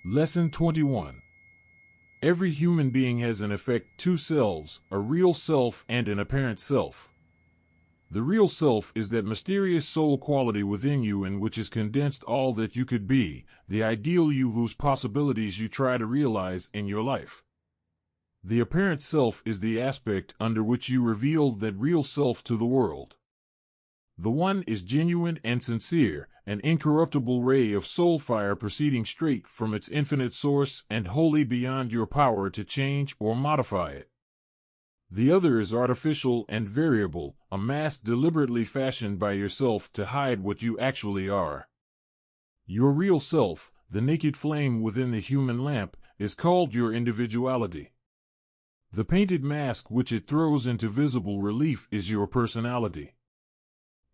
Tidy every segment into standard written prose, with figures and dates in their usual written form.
Lesson 21. Every human being has in effect two selves, a real self and an apparent self. The real self is that mysterious soul quality within you in which is condensed all that you could be, the ideal you whose possibilities you try to realize in your life. The apparent self is the aspect under which you reveal that real self to the world. The one is genuine and sincere, an incorruptible ray of soul fire proceeding straight from its infinite source and wholly beyond your power to change or modify it. The other is artificial and variable, a mask deliberately fashioned by yourself to hide what you actually are. Your real self, the naked flame within the human lamp, is called your individuality. The painted mask which it throws into visible relief is your personality.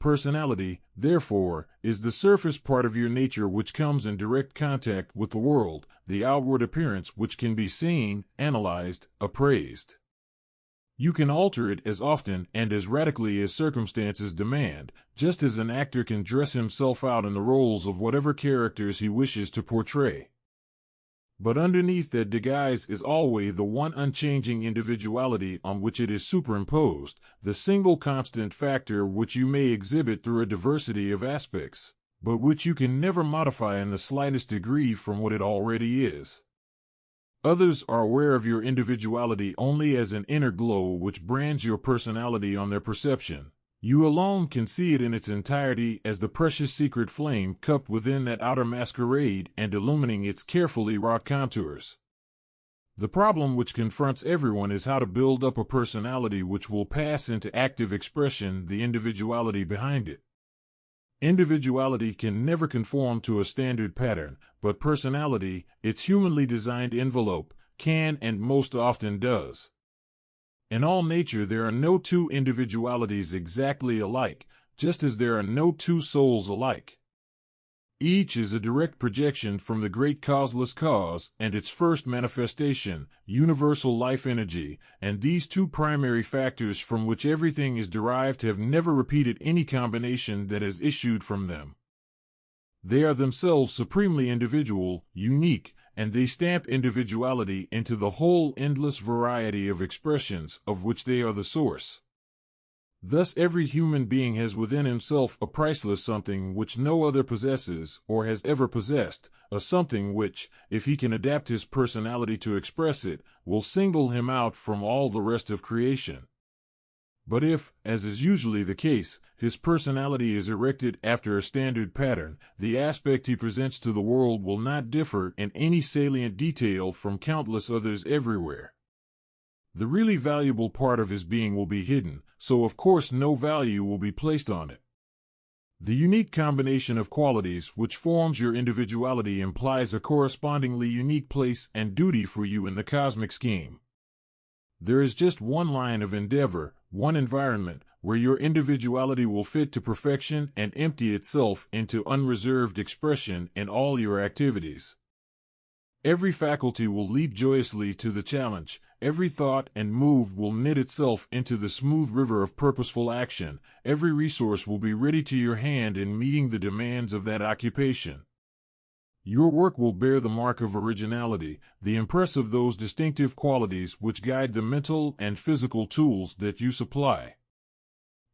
Personality, therefore, is the surface part of your nature which comes in direct contact with the world, the outward appearance which can be seen, analyzed, appraised. You can alter it as often and as radically as circumstances demand, just as an actor can dress himself out in the roles of whatever characters he wishes to portray. But underneath that disguise is always the one unchanging individuality on which it is superimposed, the single constant factor which you may exhibit through a diversity of aspects, but which you can never modify in the slightest degree from what it already is. Others are aware of your individuality only as an inner glow which brands your personality on their perception. You alone can see it in its entirety as the precious secret flame cupped within that outer masquerade and illumining its carefully wrought contours. The problem which confronts everyone is how to build up a personality which will pass into active expression the individuality behind it. Individuality can never conform to a standard pattern, but personality, its humanly designed envelope, can and most often does. In all nature there are no two individualities exactly alike, just as there are no two souls alike. Each is a direct projection from the great causeless cause and its first manifestation, universal life energy, and these two primary factors from which everything is derived have never repeated any combination that has issued from them. They are themselves supremely individual, unique, and they stamp individuality into the whole endless variety of expressions of which they are the source. Thus every human being has within himself a priceless something which no other possesses or has ever possessed, a something which, if he can adapt his personality to express it, will single him out from all the rest of creation. But if, as is usually the case, his personality is erected after a standard pattern, the aspect he presents to the world will not differ in any salient detail from countless others everywhere. The really valuable part of his being will be hidden, so of course no value will be placed on it. The unique combination of qualities which forms your individuality implies a correspondingly unique place and duty for you in the cosmic scheme. There is just one line of endeavor, one environment, where your individuality will fit to perfection and empty itself into unreserved expression in all your activities. Every faculty will leap joyously to the challenge, every thought and move will knit itself into the smooth river of purposeful action, every resource will be ready to your hand in meeting the demands of that occupation. Your work will bear the mark of originality, the impress of those distinctive qualities which guide the mental and physical tools that you supply.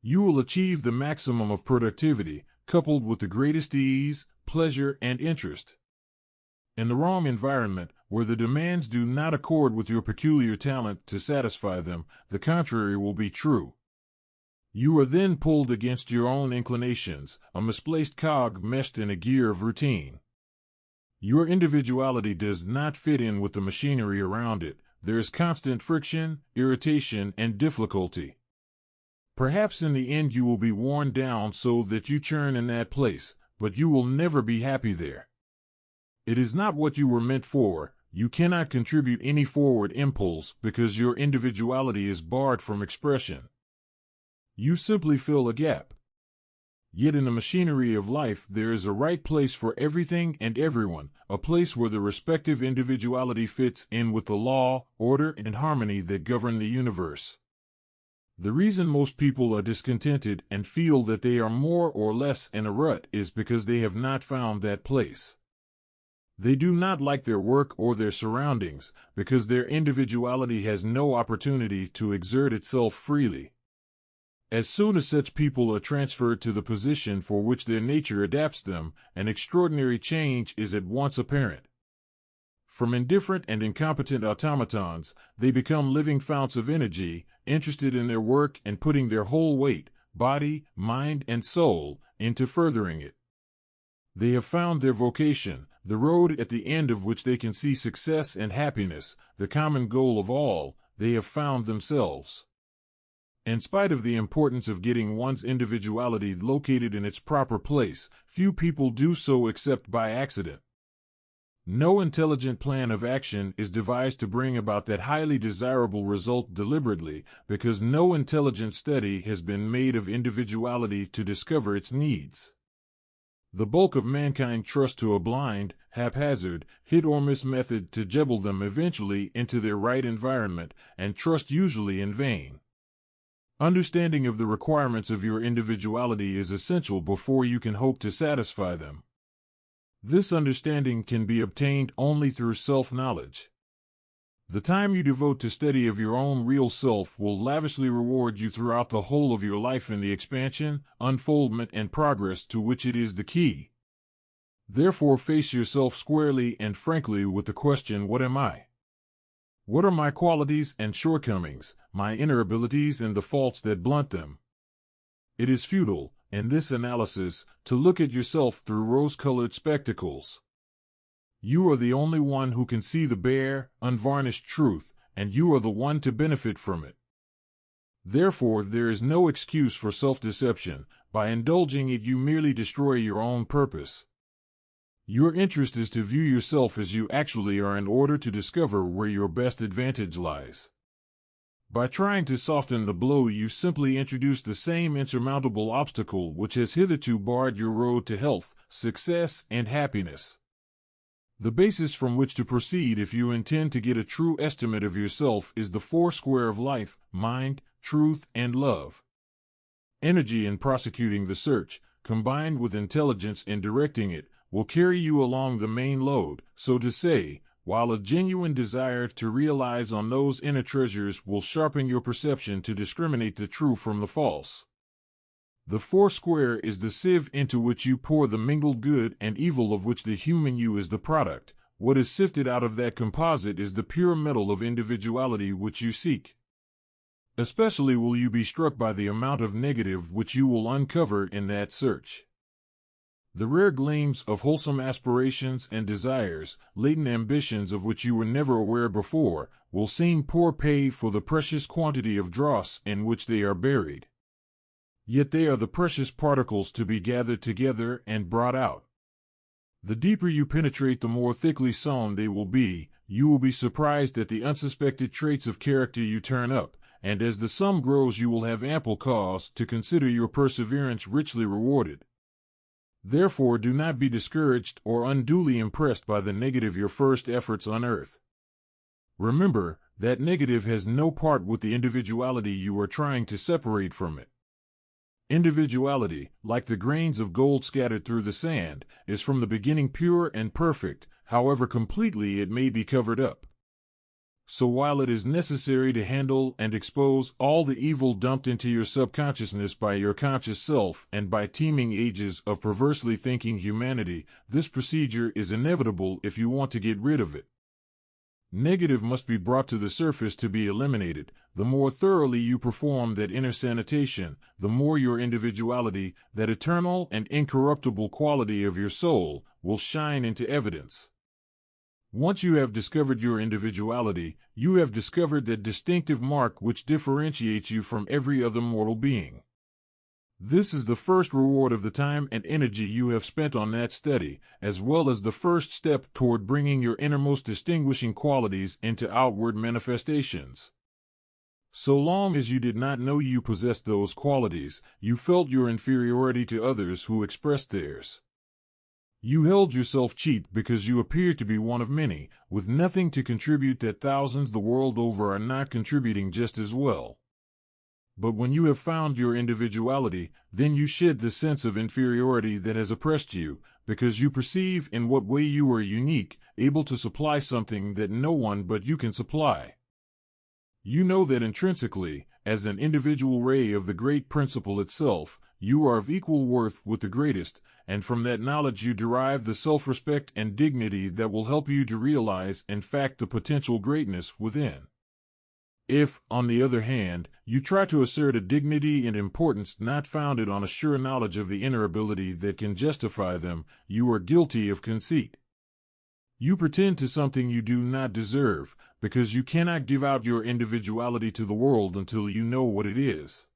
You will achieve the maximum of productivity, coupled with the greatest ease, pleasure, and interest. In the wrong environment, where the demands do not accord with your peculiar talent to satisfy them, the contrary will be true. You are then pulled against your own inclinations, a misplaced cog meshed in a gear of routine. Your individuality does not fit in with the machinery around it. There is constant friction, irritation, and difficulty. Perhaps in the end you will be worn down so that you churn in that place, but you will never be happy there. It is not what you were meant for. You cannot contribute any forward impulse because your individuality is barred from expression. You simply fill a gap. Yet in the machinery of life there is a right place for everything and everyone, a place where the respective individuality fits in with the law, order, and harmony that govern the universe. The reason most people are discontented and feel that they are more or less in a rut is because they have not found that place. They do not like their work or their surroundings because their individuality has no opportunity to exert itself freely. As soon as such people are transferred to the position for which their nature adapts them, an extraordinary change is at once apparent. From indifferent and incompetent automatons, they become living founts of energy, interested in their work and putting their whole weight, body, mind, and soul, into furthering it. They have found their vocation, the road at the end of which they can see success and happiness, the common goal of all. They have found themselves. In spite of the importance of getting one's individuality located in its proper place, few people do so except by accident. No intelligent plan of action is devised to bring about that highly desirable result deliberately, because no intelligent study has been made of individuality to discover its needs. The bulk of mankind trust to a blind, haphazard, hit-or-miss method to jebble them eventually into their right environment, and trust usually in vain. Understanding of the requirements of your individuality is essential before you can hope to satisfy them. This understanding can be obtained only through self-knowledge. The time you devote to study of your own real self will lavishly reward you throughout the whole of your life in the expansion, unfoldment, and progress to which it is the key. Therefore, face yourself squarely and frankly with the question, what am I? What are my qualities and shortcomings, my inner abilities and the faults that blunt them? It is futile, in this analysis, to look at yourself through rose-colored spectacles. You are the only one who can see the bare, unvarnished truth, and you are the one to benefit from it. Therefore, there is no excuse for self-deception. By indulging it, you merely destroy your own purpose. Your interest is to view yourself as you actually are in order to discover where your best advantage lies. By trying to soften the blow, you simply introduce the same insurmountable obstacle which has hitherto barred your road to health, success, and happiness. The basis from which to proceed if you intend to get a true estimate of yourself is the four square of life, mind, truth, and love. Energy in prosecuting the search, combined with intelligence in directing it, will carry you along the main load, so to say, while a genuine desire to realize on those inner treasures will sharpen your perception to discriminate the true from the false. The four square is the sieve into which you pour the mingled good and evil of which the human you is the product. What is sifted out of that composite is the pure metal of individuality which you seek. Especially will you be struck by the amount of negative which you will uncover in that search. The rare gleams of wholesome aspirations and desires, latent ambitions of which you were never aware before, will seem poor pay for the precious quantity of dross in which they are buried. Yet they are the precious particles to be gathered together and brought out. The deeper you penetrate, the more thickly sown they will be. You will be surprised at the unsuspected traits of character you turn up, and as the sum grows you will have ample cause to consider your perseverance richly rewarded. Therefore, do not be discouraged or unduly impressed by the negative your first efforts unearth. Remember that negative has no part with the individuality you are trying to separate from it. Individuality, like the grains of gold scattered through the sand, is from the beginning pure and perfect, however completely it may be covered up. So while it is necessary to handle and expose all the evil dumped into your subconsciousness by your conscious self and by teeming ages of perversely thinking humanity, this procedure is inevitable if you want to get rid of it. Negative must be brought to the surface to be eliminated. The more thoroughly you perform that inner sanitation, the more your individuality, that eternal and incorruptible quality of your soul, will shine into evidence. Once you have discovered your individuality, you have discovered that distinctive mark which differentiates you from every other mortal being. This is the first reward of the time and energy you have spent on that study, as well as the first step toward bringing your innermost distinguishing qualities into outward manifestations. So long as you did not know you possessed those qualities, you felt your inferiority to others who expressed theirs. You held yourself cheap because you appeared to be one of many, with nothing to contribute that thousands the world over are not contributing just as well. But when you have found your individuality, then you shed the sense of inferiority that has oppressed you, because you perceive in what way you are unique, able to supply something that no one but you can supply. You know that intrinsically, as an individual ray of the great principle itself, you are of equal worth with the greatest, and from that knowledge you derive the self-respect and dignity that will help you to realize, in fact, the potential greatness within. If, on the other hand, you try to assert a dignity and importance not founded on a sure knowledge of the inner ability that can justify them, you are guilty of conceit. You pretend to something you do not deserve, because you cannot give out your individuality to the world until you know what it is.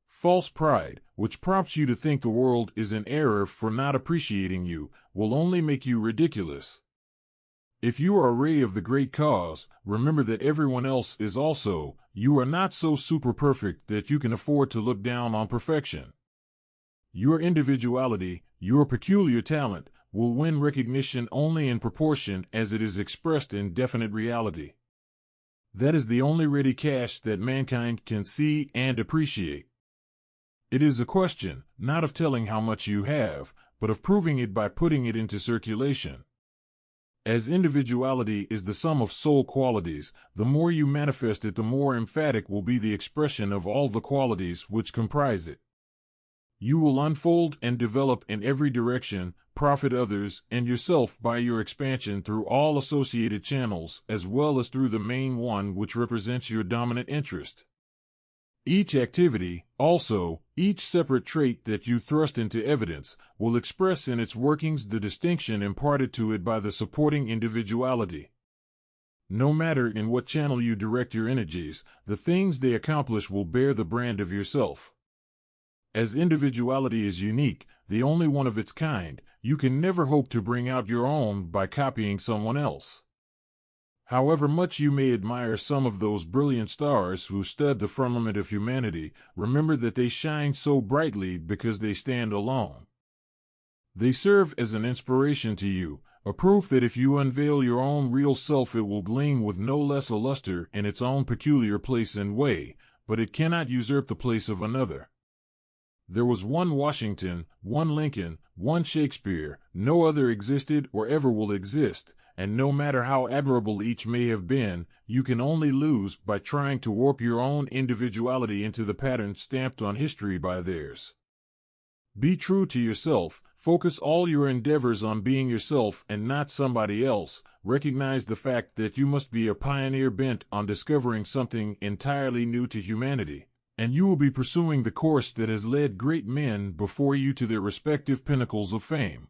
False pride, which prompts you to think the world is in error for not appreciating you, will only make you ridiculous. If you are a ray of the great cause, remember that everyone else is also. You are not so super perfect that you can afford to look down on perfection. Your individuality, your peculiar talent, will win recognition only in proportion as it is expressed in definite reality. That is the only ready cash that mankind can see and appreciate. It is a question, not of telling how much you have, but of proving it by putting it into circulation. As individuality is the sum of soul qualities, the more you manifest it, the more emphatic will be the expression of all the qualities which comprise it. You will unfold and develop in every direction, profit others and yourself by your expansion through all associated channels, as well as through the main one which represents your dominant interest. Each activity, also, each separate trait that you thrust into evidence, will express in its workings the distinction imparted to it by the supporting individuality. No matter in what channel you direct your energies, the things they accomplish will bear the brand of yourself. As individuality is unique, the only one of its kind, you can never hope to bring out your own by copying someone else. However much you may admire some of those brilliant stars who stud the firmament of humanity, remember that they shine so brightly because they stand alone. They serve as an inspiration to you, a proof that if you unveil your own real self it will gleam with no less a luster in its own peculiar place and way, but it cannot usurp the place of another. There was one Washington, one Lincoln, one Shakespeare, no other existed or ever will exist, and no matter how admirable each may have been, you can only lose by trying to warp your own individuality into the pattern stamped on history by theirs. Be true to yourself, focus all your endeavors on being yourself and not somebody else, recognize the fact that you must be a pioneer bent on discovering something entirely new to humanity, and you will be pursuing the course that has led great men before you to their respective pinnacles of fame.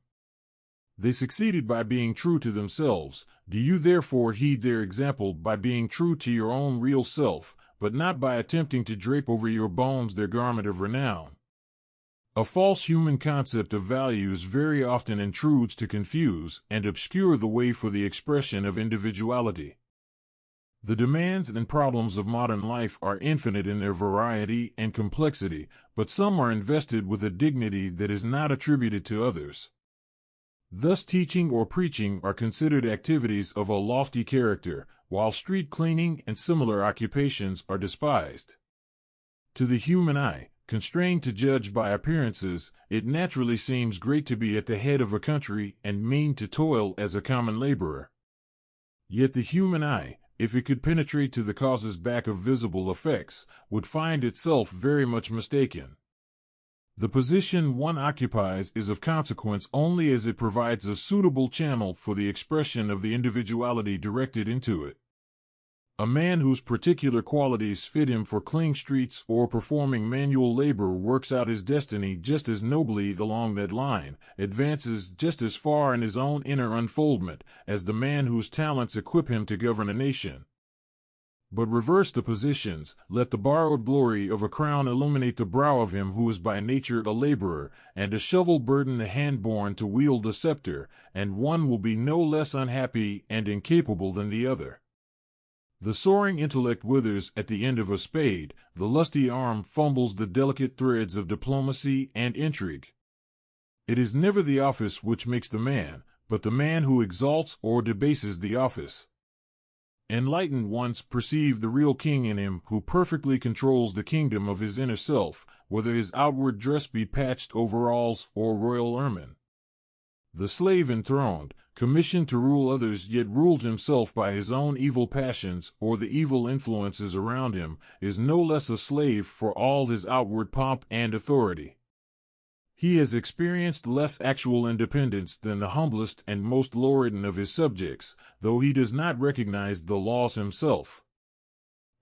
They succeeded by being true to themselves. Do you therefore heed their example by being true to your own real self, but not by attempting to drape over your bones their garment of renown? A false human concept of values very often intrudes to confuse and obscure the way for the expression of individuality. The demands and problems of modern life are infinite in their variety and complexity, but some are invested with a dignity that is not attributed to others. Thus teaching or preaching are considered activities of a lofty character, while street cleaning and similar occupations are despised. To the human eye, constrained to judge by appearances, it naturally seems great to be at the head of a country and mean to toil as a common laborer. Yet the human eye, if it could penetrate to the causes back of visible effects, would find itself very much mistaken. The position one occupies is of consequence only as it provides a suitable channel for the expression of the individuality directed into it. A man whose particular qualities fit him for clean streets or performing manual labor works out his destiny just as nobly along that line, advances just as far in his own inner unfoldment as the man whose talents equip him to govern a nation. But reverse the positions, let the borrowed glory of a crown illuminate the brow of him who is by nature a laborer, and a shovel burden the hand born to wield a scepter, and one will be no less unhappy and incapable than the other. The soaring intellect withers at the end of a spade, the lusty arm fumbles the delicate threads of diplomacy and intrigue. It is never the office which makes the man, but the man who exalts or debases the office. Enlightened ones perceive the real king in him who perfectly controls the kingdom of his inner self, whether his outward dress be patched overalls or royal ermine. The slave enthroned, commissioned to rule others yet ruled himself by his own evil passions or the evil influences around him, is no less a slave for all his outward pomp and authority. He has experienced less actual independence than the humblest and most lowridden of his subjects, though he does not recognize the laws himself.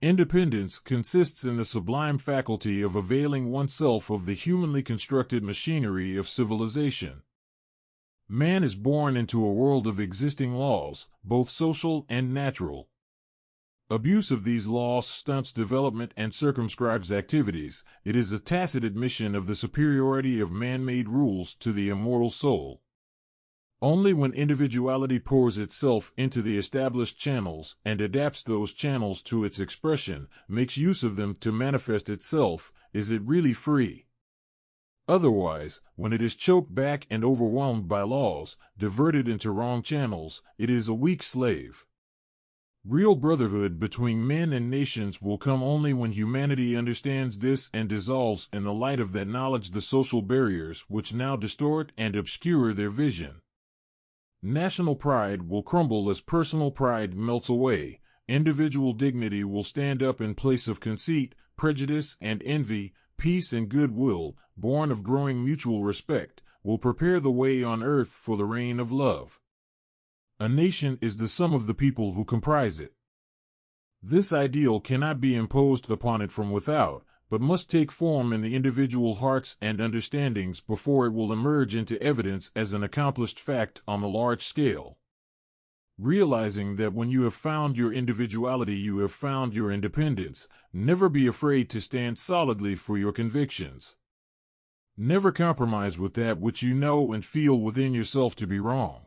Independence consists in the sublime faculty of availing oneself of the humanly constructed machinery of civilization. Man is born into a world of existing laws, both social and natural. Abuse of these laws stunts development and circumscribes activities. It is a tacit admission of the superiority of man-made rules to the immortal soul. Only when individuality pours itself into the established channels and adapts those channels to its expression, makes use of them to manifest itself, is it really free. Otherwise, when it is choked back and overwhelmed by laws, diverted into wrong channels, it is a weak slave. Real brotherhood between men and nations will come only when humanity understands this and dissolves in the light of that knowledge the social barriers which now distort and obscure their vision. National pride will crumble as personal pride melts away. Individual dignity will stand up in place of conceit, prejudice, and envy. Peace and goodwill, born of growing mutual respect, will prepare the way on earth for the reign of love. A nation is the sum of the people who comprise it. This ideal cannot be imposed upon it from without, but must take form in the individual hearts and understandings before it will emerge into evidence as an accomplished fact on the large scale. Realizing that when you have found your individuality you have found your independence, never be afraid to stand solidly for your convictions. Never compromise with that which you know and feel within yourself to be wrong.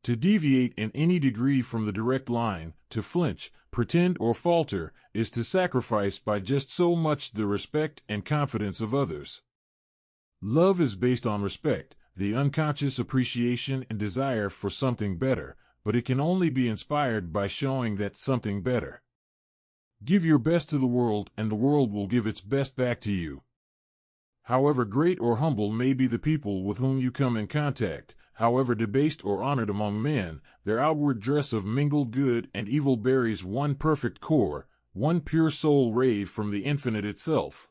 To deviate in any degree from the direct line, to flinch, pretend, or falter, is to sacrifice by just so much the respect and confidence of others. Love is based on respect, the unconscious appreciation and desire for something better, but it can only be inspired by showing that something better. Give your best to the world, and the world will give its best back to you. However great or humble may be the people with whom you come in contact, however debased or honored among men, their outward dress of mingled good and evil bears one perfect core, one pure soul ray from the infinite itself.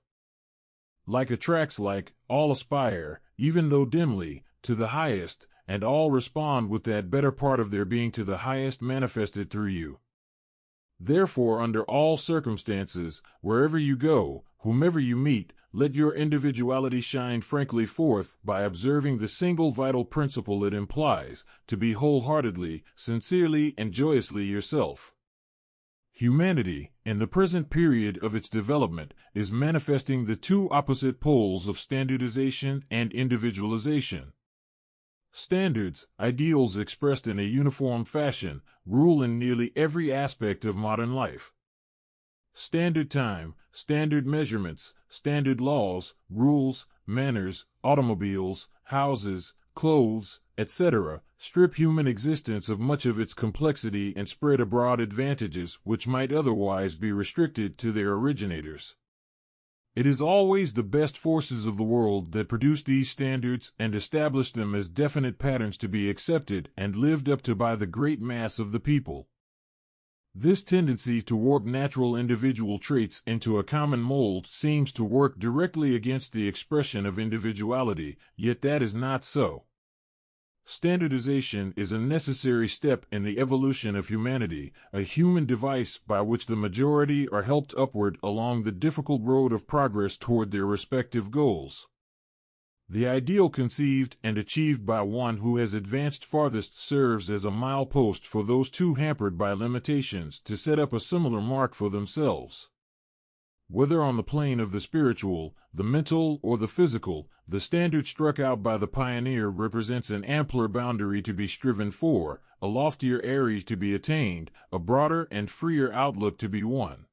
Like attracts like, all aspire, even though dimly, to the highest, and all respond with that better part of their being to the highest manifested through you. Therefore, under all circumstances, wherever you go, whomever you meet, let your individuality shine frankly forth by observing the single vital principle it implies, to be wholeheartedly, sincerely, and joyously yourself. Humanity, in the present period of its development, is manifesting the two opposite poles of standardization and individualization. Standards, ideals expressed in a uniform fashion, rule in nearly every aspect of modern life. Standard time, standard measurements, standard laws, rules, manners, automobiles, houses, clothes, etc., strip human existence of much of its complexity and spread abroad advantages which might otherwise be restricted to their originators. It is always the best forces of the world that produce these standards and establish them as definite patterns to be accepted and lived up to by the great mass of the people. This tendency to warp natural individual traits into a common mold seems to work directly against the expression of individuality, yet that is not so. Standardization is a necessary step in the evolution of humanity, a human device by which the majority are helped upward along the difficult road of progress toward their respective goals. The ideal conceived and achieved by one who has advanced farthest serves as a milepost for those too hampered by limitations to set up a similar mark for themselves. Whether on the plane of the spiritual, the mental, or the physical, the standard struck out by the pioneer represents an ampler boundary to be striven for, a loftier area to be attained, a broader and freer outlook to be won.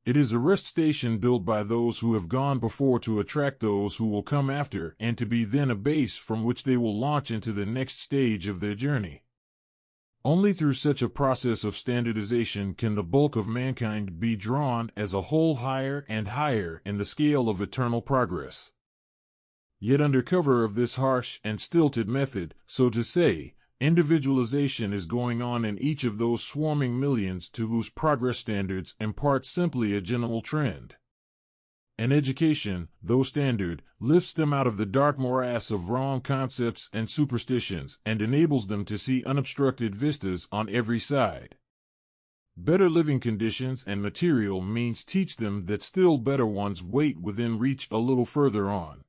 It is a rest station built by those who have gone before to attract those who will come after and to be then a base from which they will launch into the next stage of their journey. Only through such a process of standardization can the bulk of mankind be drawn as a whole higher and higher in the scale of eternal progress. Yet under cover of this harsh and stilted method, so to say, individualization is going on in each of those swarming millions to whose progress standards impart simply a general trend. And education, though standard, lifts them out of the dark morass of wrong concepts and superstitions and enables them to see unobstructed vistas on every side. Better living conditions and material means teach them that still better ones wait within reach a little further on.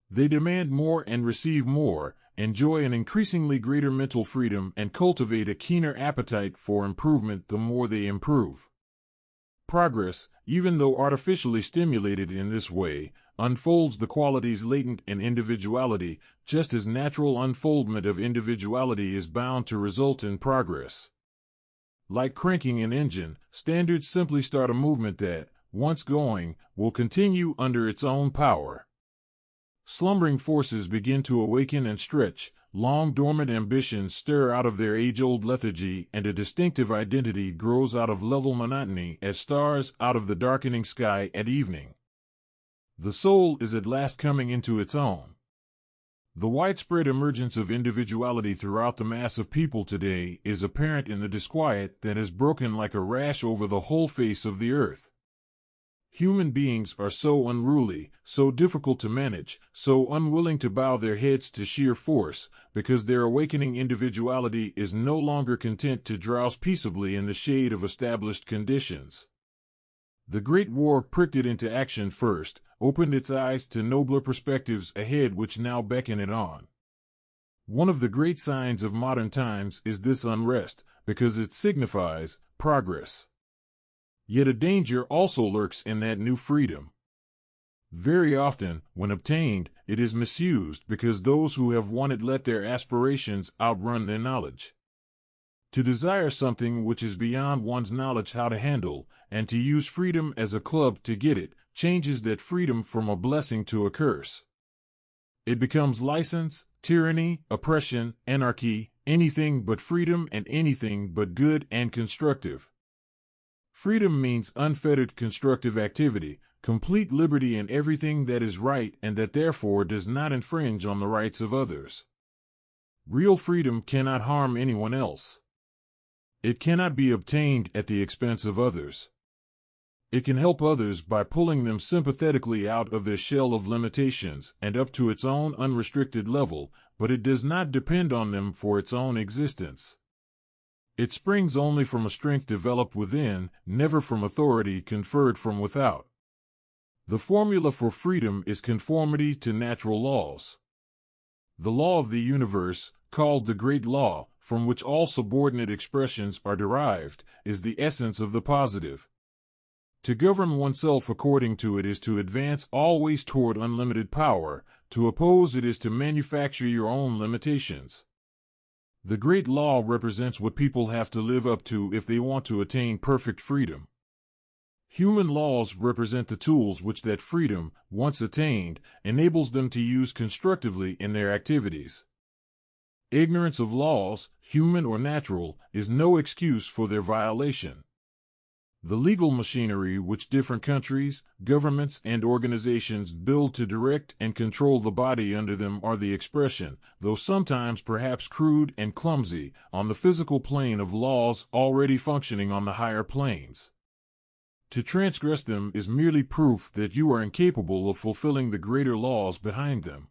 They demand more and receive more, enjoy an increasingly greater mental freedom, and cultivate a keener appetite for improvement the more they improve. Progress, even though artificially stimulated in this way, unfolds the qualities latent in individuality, just as natural unfoldment of individuality is bound to result in progress. Like cranking an engine, standards simply start a movement that, once going, will continue under its own power. Slumbering forces begin to awaken and stretch, long dormant ambitions stir out of their age-old lethargy, and a distinctive identity grows out of level monotony as stars out of the darkening sky at evening. The soul is at last coming into its own. The widespread emergence of individuality throughout the mass of people today is apparent in the disquiet that has broken like a rash over the whole face of the earth. Human beings are so unruly, so difficult to manage, so unwilling to bow their heads to sheer force, because their awakening individuality is no longer content to drowse peaceably in the shade of established conditions. The Great War pricked it into action first, opened its eyes to nobler perspectives ahead which now beckon it on. One of the great signs of modern times is this unrest, because it signifies progress. Yet a danger also lurks in that new freedom. Very often, when obtained, it is misused because those who have won it let their aspirations outrun their knowledge. To desire something which is beyond one's knowledge how to handle, and to use freedom as a club to get it, changes that freedom from a blessing to a curse. It becomes license, tyranny, oppression, anarchy, anything but freedom and anything but good and constructive. Freedom means unfettered constructive activity, complete liberty in everything that is right and that therefore does not infringe on the rights of others. Real freedom cannot harm anyone else. It cannot be obtained at the expense of others. It can help others by pulling them sympathetically out of their shell of limitations and up to its own unrestricted level, but it does not depend on them for its own existence. It springs only from a strength developed within, never from authority conferred from without. The formula for freedom is conformity to natural laws. The law of the universe, called the Great Law, from which all subordinate expressions are derived, is the essence of the positive. To govern oneself according to it is to advance always toward unlimited power, to oppose it is to manufacture your own limitations. The Great Law represents what people have to live up to if they want to attain perfect freedom. Human laws represent the tools which that freedom, once attained, enables them to use constructively in their activities. Ignorance of laws, human or natural, is no excuse for their violation. The legal machinery which different countries, governments, and organizations build to direct and control the body under them are the expression, though sometimes perhaps crude and clumsy, on the physical plane of laws already functioning on the higher planes. To transgress them is merely proof that you are incapable of fulfilling the greater laws behind them.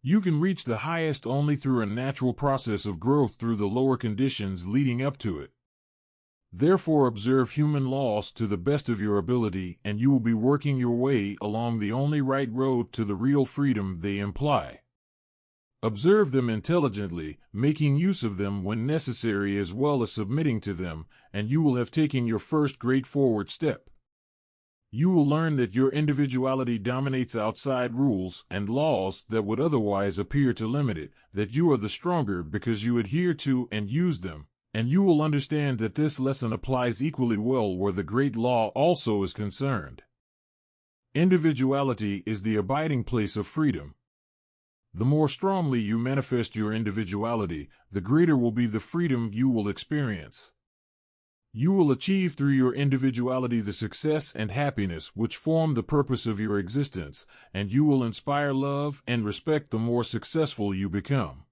You can reach the highest only through a natural process of growth through the lower conditions leading up to it. Therefore observe human laws to the best of your ability, and you will be working your way along the only right road to the real freedom they imply. Observe them intelligently, making use of them when necessary as well as submitting to them, and you will have taken your first great forward step. You will learn that your individuality dominates outside rules and laws that would otherwise appear to limit it, that you are the stronger because you adhere to and use them. And you will understand that this lesson applies equally well where the Great Law also is concerned. Individuality is the abiding place of freedom. The more strongly you manifest your individuality, the greater will be the freedom you will experience. You will achieve through your individuality the success and happiness which form the purpose of your existence, and you will inspire love and respect the more successful you become.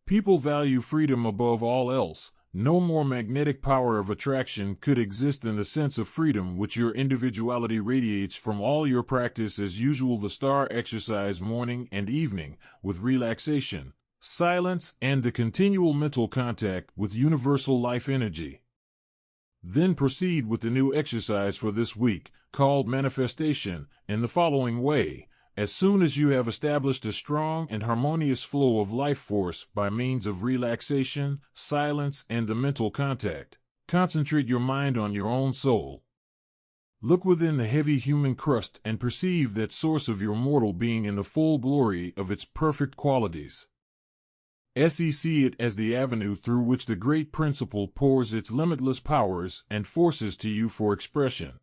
People value freedom above all else. No more magnetic power of attraction could exist than the sense of freedom which your individuality radiates from all your practice as usual the star exercise morning and evening, with relaxation, silence, and the continual mental contact with universal life energy. Then proceed with the new exercise for this week, called manifestation, in the following way. As soon as you have established a strong and harmonious flow of life force by means of relaxation, silence, and the mental contact, concentrate your mind on your own soul. Look within the heavy human crust and perceive that source of your mortal being in the full glory of its perfect qualities. See it as the avenue through which the great principle pours its limitless powers and forces to you for expression.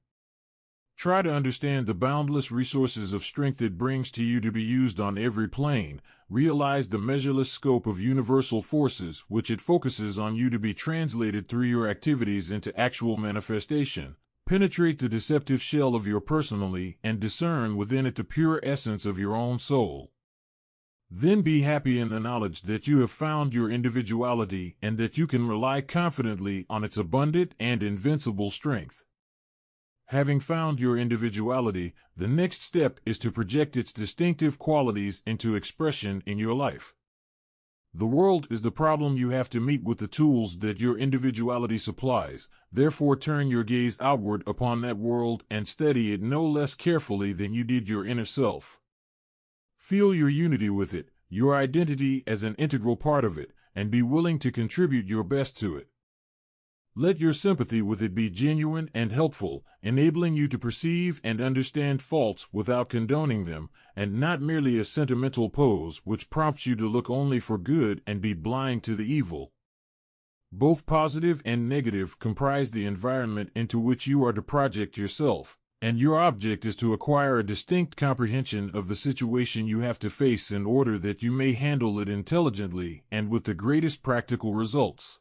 Try to understand the boundless resources of strength it brings to you to be used on every plane. Realize the measureless scope of universal forces which it focuses on you to be translated through your activities into actual manifestation. Penetrate the deceptive shell of your personality and discern within it the pure essence of your own soul. Then be happy in the knowledge that you have found your individuality and that you can rely confidently on its abundant and invincible strength. Having found your individuality, the next step is to project its distinctive qualities into expression in your life. The world is the problem you have to meet with the tools that your individuality supplies. Therefore, turn your gaze outward upon that world and study it no less carefully than you did your inner self. Feel your unity with it, your identity as an integral part of it, and be willing to contribute your best to it. Let your sympathy with it be genuine and helpful, enabling you to perceive and understand faults without condoning them, and not merely a sentimental pose which prompts you to look only for good and be blind to the evil. Both positive and negative comprise the environment into which you are to project yourself, and your object is to acquire a distinct comprehension of the situation you have to face in order that you may handle it intelligently and with the greatest practical results.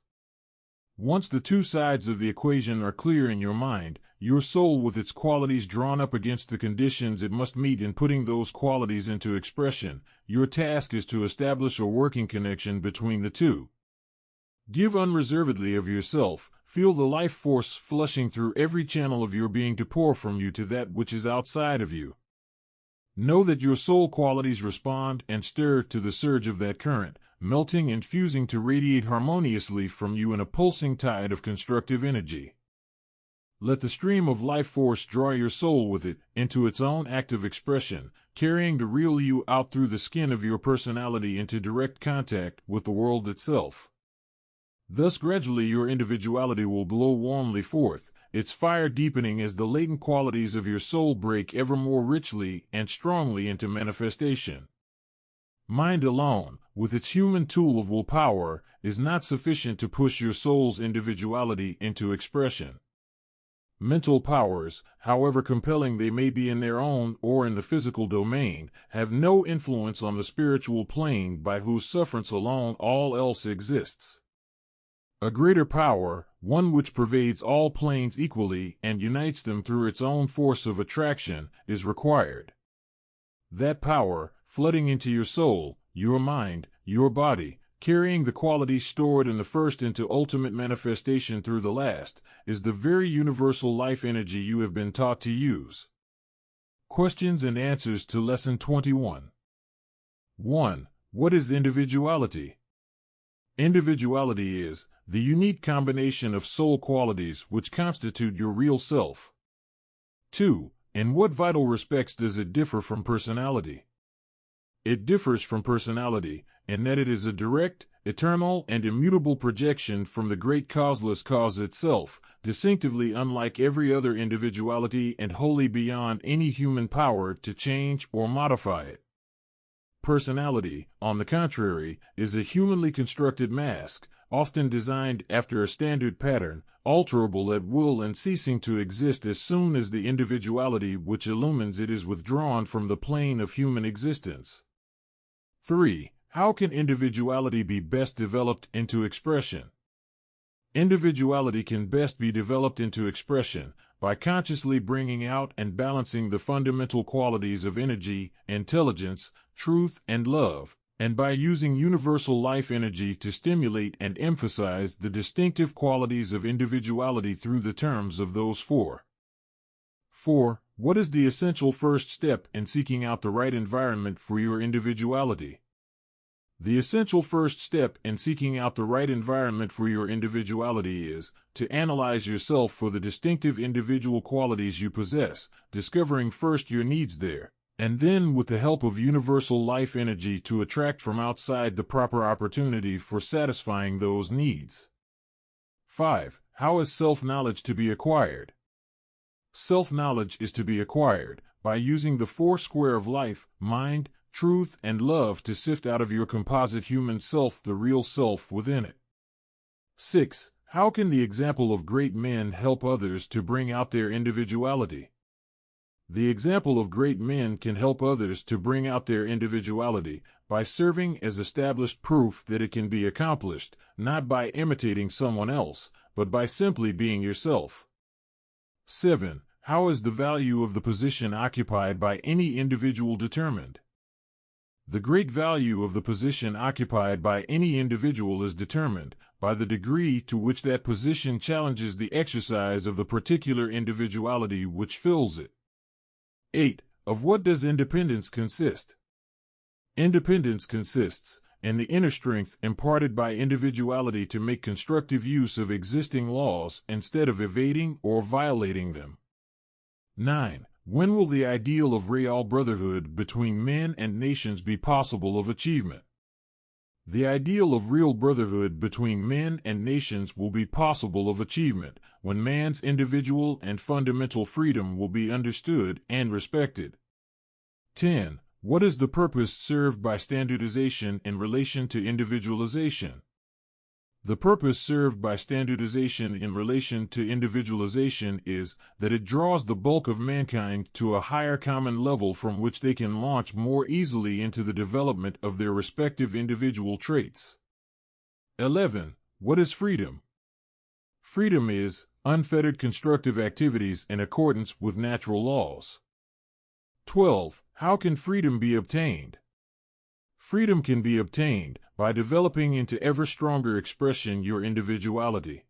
Once the two sides of the equation are clear in your mind, your soul with its qualities drawn up against the conditions it must meet in putting those qualities into expression, your task is to establish a working connection between the two. Give unreservedly of yourself, feel the life force flushing through every channel of your being to pour from you to that which is outside of you. Know that your soul qualities respond and stir to the surge of that current, melting and fusing to radiate harmoniously from you in a pulsing tide of constructive energy. Let the stream of life force draw your soul with it into its own active expression, carrying the real you out through the skin of your personality into direct contact with the world itself. Thus gradually your individuality will glow warmly forth, its fire deepening as the latent qualities of your soul break ever more richly and strongly into manifestation. Mind alone, with its human tool of willpower, is not sufficient to push your soul's individuality into expression. Mental powers, however compelling they may be in their own or in the physical domain, have no influence on the spiritual plane by whose sufferance alone all else exists. A greater power, one which pervades all planes equally and unites them through its own force of attraction, is required. That power, flooding into your soul, your mind, your body, carrying the qualities stored in the first into ultimate manifestation through the last, is the very universal life energy you have been taught to use. Questions and answers to Lesson 21. 1. What is individuality? Individuality is the unique combination of soul qualities which constitute your real self. 2. In what vital respects does it differ from personality? It differs from personality in that it is a direct, eternal, and immutable projection from the great causeless cause itself, distinctively unlike every other individuality and wholly beyond any human power to change or modify it. Personality, on the contrary, is a humanly constructed mask, often designed after a standard pattern, alterable at will and ceasing to exist as soon as the individuality which illumines it is withdrawn from the plane of human existence. 3. How can individuality be best developed into expression? Individuality can best be developed into expression by consciously bringing out and balancing the fundamental qualities of energy, intelligence, truth, and love, and by using universal life energy to stimulate and emphasize the distinctive qualities of individuality through the terms of those four. 4. What is the essential first step in seeking out the right environment for your individuality? The essential first step in seeking out the right environment for your individuality is to analyze yourself for the distinctive individual qualities you possess, discovering first your needs there, and then with the help of universal life energy to attract from outside the proper opportunity for satisfying those needs. 5. How is self-knowledge to be acquired? Self-knowledge is to be acquired by using the four square of life, mind, truth, and love to sift out of your composite human self the real self within it. 6. How can the example of great men help others to bring out their individuality? The example of great men can help others to bring out their individuality by serving as established proof that it can be accomplished, not by imitating someone else, but by simply being yourself. 7. How is the value of the position occupied by any individual determined? The great value of the position occupied by any individual is determined by the degree to which that position challenges the exercise of the particular individuality which fills it. 8. Of what does independence consist? Independence consists in the inner strength imparted by individuality to make constructive use of existing laws instead of evading or violating them. 9. When will the ideal of real brotherhood between men and nations be possible of achievement? The ideal of real brotherhood between men and nations will be possible of achievement when man's individual and fundamental freedom will be understood and respected. 10. What is the purpose served by standardization in relation to individualization? The purpose served by standardization in relation to individualization is that it draws the bulk of mankind to a higher common level from which they can launch more easily into the development of their respective individual traits. 11. What is freedom? Freedom is unfettered constructive activities in accordance with natural laws. 12. How can freedom be obtained? Freedom can be obtained by developing into ever stronger expression your individuality.